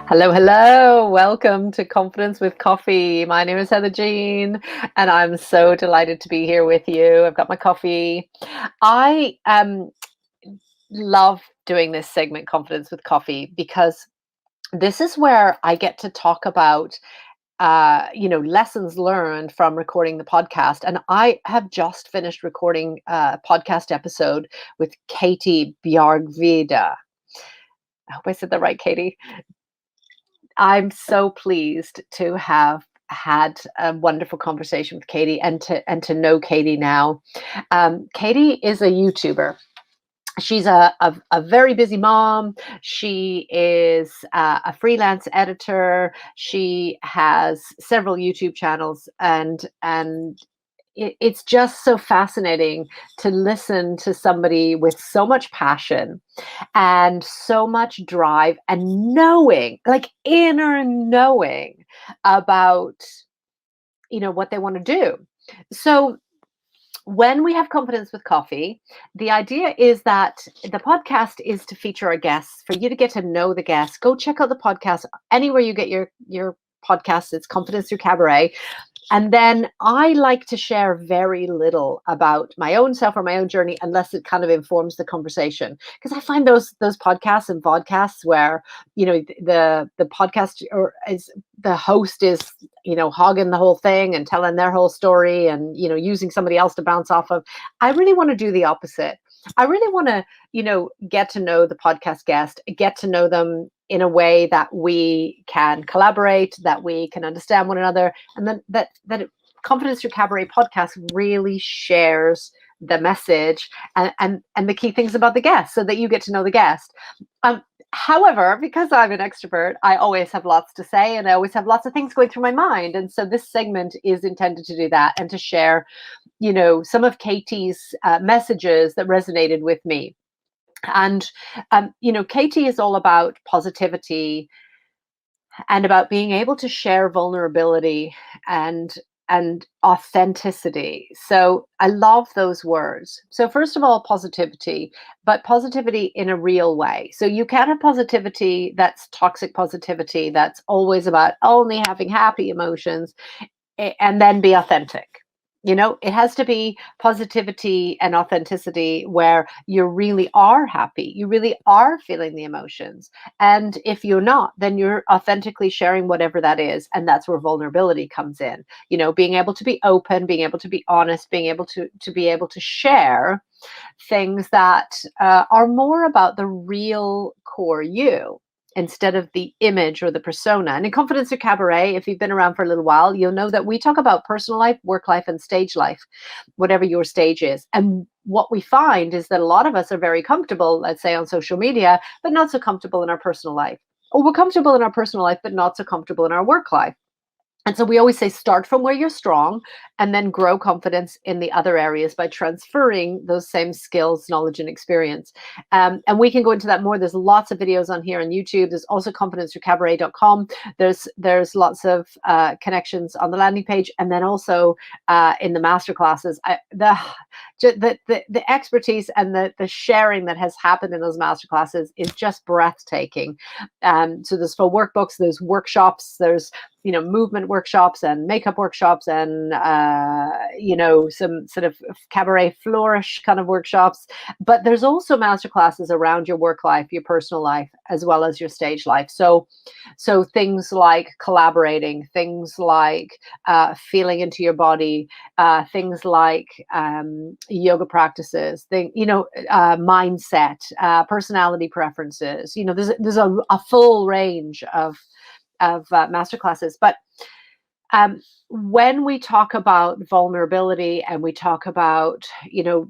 Hello, hello. Welcome to Confidence with Coffee. My name is Heather Jean, and I'm so delighted to be here with you. I've got my coffee. I love doing this segment, Confidence with Coffee, because this is where I get to talk about lessons learned from recording the podcast. And I have just finished recording a podcast episode with Katie Bjargvide. I hope I said that right, Katie. I'm so pleased to have had a wonderful conversation with Katie and to know Katie now. Katie is a YouTuber. She's a very busy mom. She is a freelance editor. She has several YouTube channels, and it's just so fascinating to listen to somebody with so much passion and so much drive and knowing, like inner knowing about, what they want to do. So when we have Confidence with Coffee, the idea is that the podcast is to feature our guests, for you to get to know the guests. Go check out the podcast anywhere you get your podcasts. It's Confidence Through Cabaret. And then I like to share very little about my own self or my own journey unless it kind of informs the conversation. Because I find those podcasts and vodcasts where, the podcast or is the host is, hogging the whole thing and telling their whole story and, using somebody else to bounce off of. I really want to do the opposite. I really want to, get to know the podcast guest, get to know them in a way that we can collaborate, that we can understand one another, and then that Confidence Through Cabaret podcast really shares the message and the key things about the guest, so that you get to know the guest. However, because I'm an extrovert, I always have lots to say and I always have lots of things going through my mind. And so this segment is intended to do that and to share, some of Katie's messages that resonated with me. And, Katie is all about positivity and about being able to share vulnerability and authenticity. So I love those words. So first of all, positivity, but positivity in a real way. So you can have positivity that's toxic positivity, that's always about only having happy emotions, and then be authentic. It has to be positivity and authenticity where you really are happy. You really are feeling the emotions. And if you're not, then you're authentically sharing whatever that is. And that's where vulnerability comes in. Being able to be open, being able to be honest, being able to be able to share things that are more about the real core you, instead of the image or the persona. And in Confidence or Cabaret, if you've been around for a little while, you'll know that we talk about personal life, work life, and stage life, whatever your stage is. And what we find is that a lot of us are very comfortable, let's say on social media, but not so comfortable in our personal life. Or we're comfortable in our personal life, but not so comfortable in our work life. And so we always say start from where you're strong and then grow confidence in the other areas by transferring those same skills, knowledge, and experience. And we can go into that more. There's lots of videos on here on YouTube. There's also confidencethroughcabaret.com. There's lots of connections on the landing page. And then also in the masterclasses, the expertise and the sharing that has happened in those masterclasses is just breathtaking. So there's full workbooks, there's workshops, there's movement workshops and makeup workshops and, some sort of cabaret flourish kind of workshops. But there's also masterclasses around your work life, your personal life, as well as your stage life. So things like collaborating, things like feeling into your body, things like yoga practices, mindset, personality preferences. There's a full range of masterclasses. But when we talk about vulnerability and we talk about,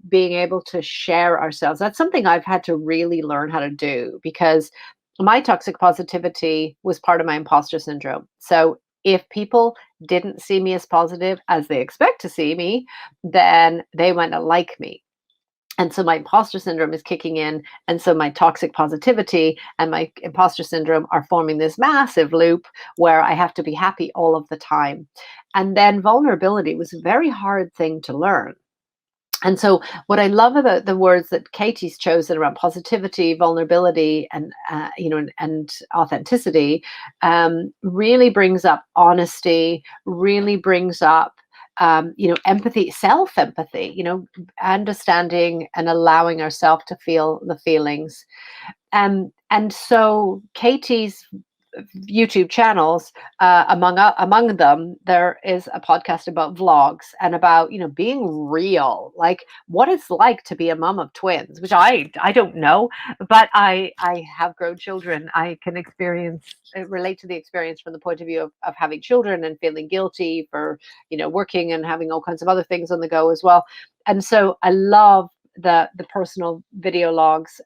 being able to share ourselves, that's something I've had to really learn how to do, because my toxic positivity was part of my imposter syndrome. So if people didn't see me as positive as they expect to see me, then they went to like me. And so my imposter syndrome is kicking in. And so my toxic positivity and my imposter syndrome are forming this massive loop where I have to be happy all of the time. And then vulnerability was a very hard thing to learn. And so what I love about the words that Katie's chosen around positivity, vulnerability, and and authenticity, really brings up honesty, really brings up empathy, self-empathy, understanding and allowing ourselves to feel the feelings. And so Katie's YouTube channels, among them, there is a podcast about vlogs and about being real, like what it's like to be a mom of twins, which I don't know, but I have grown children. I can relate to the experience from the point of view of having children and feeling guilty for working and having all kinds of other things on the go as well. And so I love the personal video logs.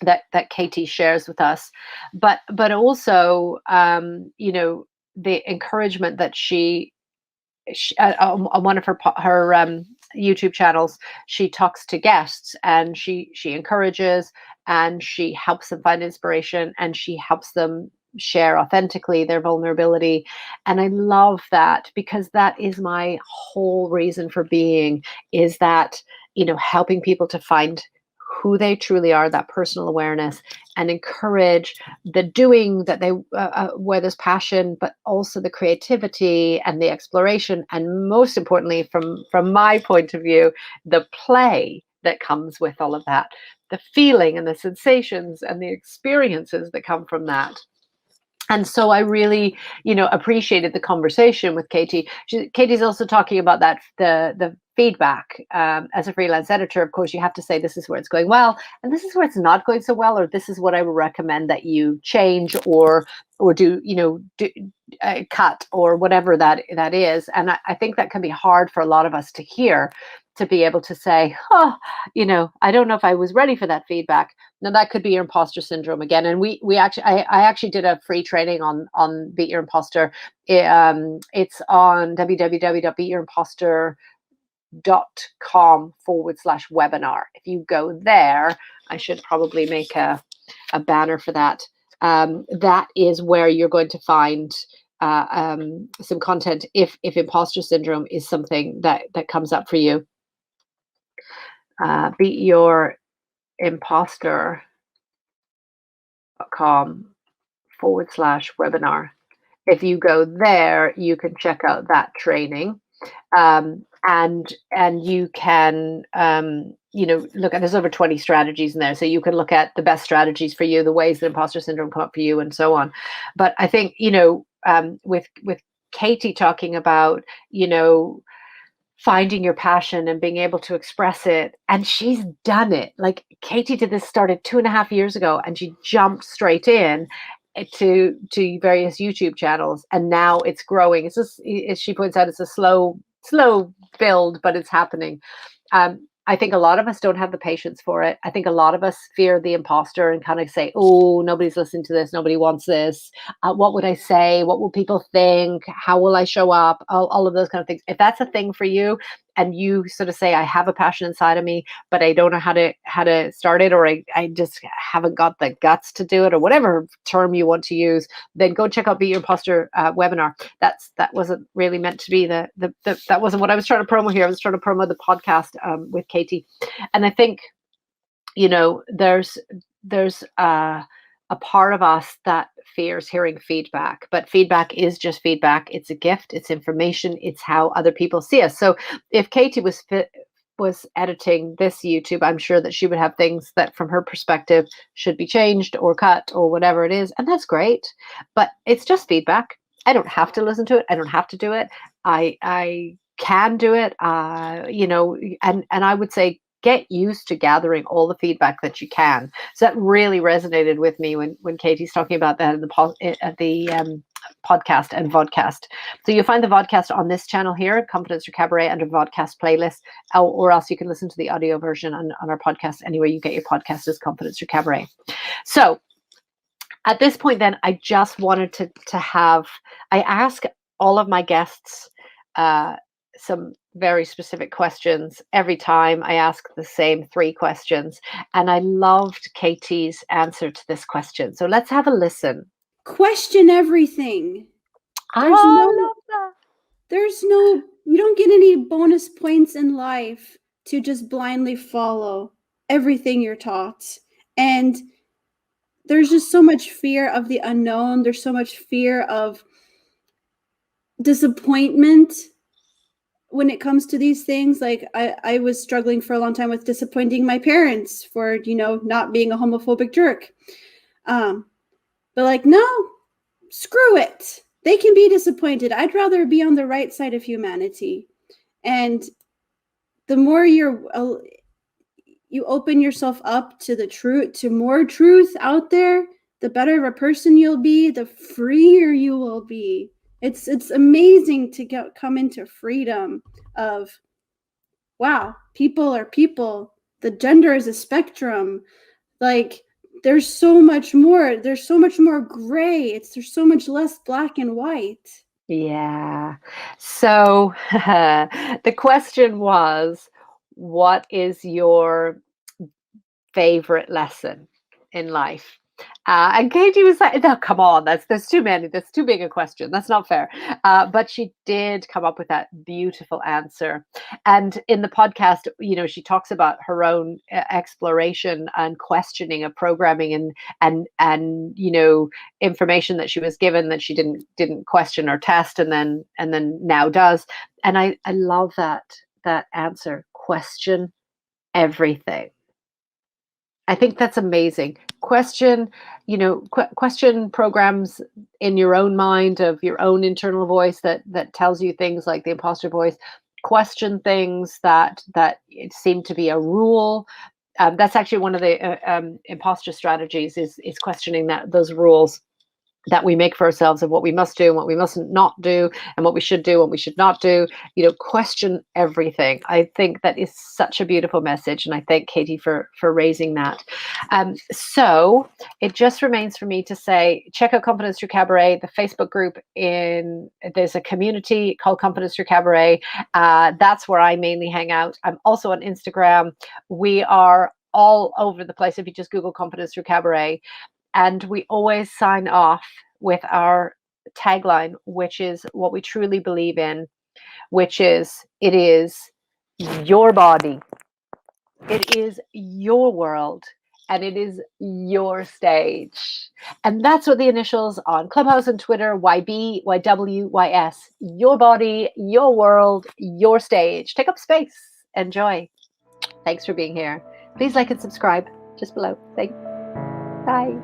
That Katie shares with us, but also the encouragement that she on one of her YouTube channels, she talks to guests and she encourages and she helps them find inspiration and she helps them share authentically their vulnerability. And I love that, because that is my whole reason for being, is that helping people to find who they truly are, that personal awareness, and encourage the doing that they where there's passion, but also the creativity and the exploration, and most importantly, from my point of view, the play that comes with all of that, the feeling and the sensations and the experiences that come from that. And so I really, appreciated the conversation with Katie. Katie's also talking about that the feedback. As a freelance editor, of course, you have to say this is where it's going well, and this is where it's not going so well, or this is what I would recommend that you change or do cut, or whatever that is. And I think that can be hard for a lot of us to hear, to be able to say, oh, I don't know if I was ready for that feedback. Now that could be your imposter syndrome again. And I actually did a free training on Beat Your Imposter. It's on www.yourimposter.com/webinar. If you go there, I should probably make a banner for that. That is where you're going to find some content if imposter syndrome is something that comes up for you. Beat Your imposter.com/webinar. If you go there, you can check out that training. And you can look at, there's over 20 strategies in there, so you can look at the best strategies for you, the ways that imposter syndrome come up for you, and so on. But I think with Katie talking about finding your passion and being able to express it, and she's done it. Like, Katie started 2.5 years ago, and she jumped straight in to various YouTube channels, and now it's growing. It's just, as she points out, it's a slow build, but it's happening. I think a lot of us don't have the patience for it. I think a lot of us fear the imposter and kind of say, oh, nobody's listening to this, nobody wants this, what would I say, what will people think, how will I show up, all of those kind of things. If that's a thing for you, and you sort of say, I have a passion inside of me, but I don't know how to start it, or I just haven't got the guts to do it, or whatever term you want to use, then go check out Be Your Imposter webinar. That wasn't really meant to be that wasn't what I was trying to promo here. I was trying to promo the podcast with Katie. And I think there's a part of us that fears hearing feedback, but feedback is just feedback. It's a gift, it's information, it's how other people see us. So if Katie was editing this YouTube, I'm sure that she would have things that from her perspective should be changed or cut or whatever it is. And that's great, but it's just feedback. I don't have to listen to it. I don't have to do it. I can do it, and I would say, get used to gathering all the feedback that you can. So that really resonated with me when Katie's talking about that in the podcast and Vodcast. So you'll find the Vodcast on this channel here, Confidence Through Cabaret, under Vodcast playlist, or else you can listen to the audio version on our podcast anywhere you get your podcast as Confidence Through Cabaret. So at this point, then, I just wanted I ask all of my guests some very specific questions every time. I ask the same 3 questions, and I loved Katie's answer to this question. So let's have a listen. Question everything. I love that. You don't get any bonus points in life to just blindly follow everything you're taught. And there's just so much fear of the unknown. There's so much fear of disappointment when it comes to these things. Like I was struggling for a long time with disappointing my parents for, not being a homophobic jerk. But like, no, screw it. They can be disappointed. I'd rather be on the right side of humanity. And the more you open yourself up to the truth, to more truth out there, the better of a person you'll be, the freer you will be. It's amazing to come into freedom of, wow, people are people. The gender is a spectrum. Like, there's so much more. There's so much more gray. There's so much less black and white. Yeah. So the question was, what is your favorite lesson in life? And Katie was like, "No, come on, there's too many. That's too big a question. That's not fair." But she did come up with that beautiful answer. And in the podcast, she talks about her own exploration and questioning of programming and information that she was given that she didn't question or test, and then now does. And I love that answer. Question everything. I think that's amazing. Question, question programs in your own mind of your own internal voice that tells you things like the imposter voice. Question things that it seem to be a rule. That's actually one of the imposter strategies is questioning those rules that we make for ourselves of what we must do and what we must not do and what we should do, what we should not do, question everything. I think that is such a beautiful message. And I thank Katie for raising that. So it just remains for me to say, check out Confidence Through Cabaret, the Facebook group. There's a community called Confidence Through Cabaret. That's where I mainly hang out. I'm also on Instagram. We are all over the place. If you just Google Confidence Through Cabaret. And we always sign off with our tagline, which is what we truly believe in, which is, it is your body, it is your world, and it is your stage. And that's what the initials on Clubhouse and Twitter, YB, YW, YS, your body, your world, your stage. Take up space. Enjoy. Thanks for being here. Please like and subscribe just below. Thanks. Bye.